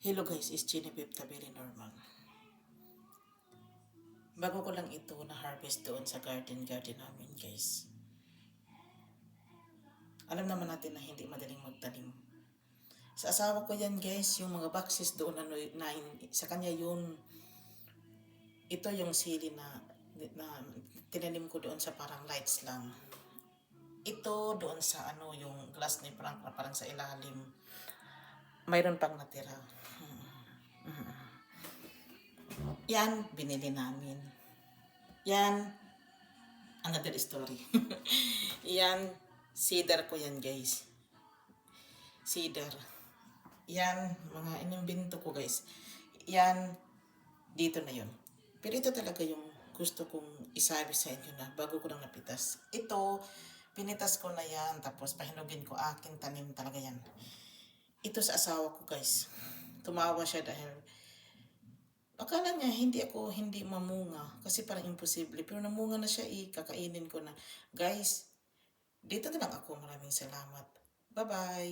Hello guys, it's Genevieve Taberi Normal. Bago ko lang ito na-harvest doon sa garden namin guys. Alam naman natin na hindi madaling magtanim. Sa asawa ko yan guys, yung mga boxes doon na sa kanya yun. Ito yung sili na tinanim ko doon sa parang lights lang. Ito doon sa yung glass ni Frank na parang sa ilalim. Mayroon pang natira. Yan, binili namin. Yan, another story. Yan, cedar ko yan guys. Cedar. Yan, mga inimbento ko guys. Yan, dito na yun. Pero ito talaga yung gusto kong isabi sa inyo na bago ko lang napitas. Ito, pinitas ko na yan, tapos pahinugin ko, akin tanim talaga yan. Ito sa asawa ko guys. Tumawa siya dahil akala niya hindi mamunga kasi parang imposible. Pero namunga na siya kakainin ko na. Guys, dito na lang ako. Maraming salamat. Bye-bye.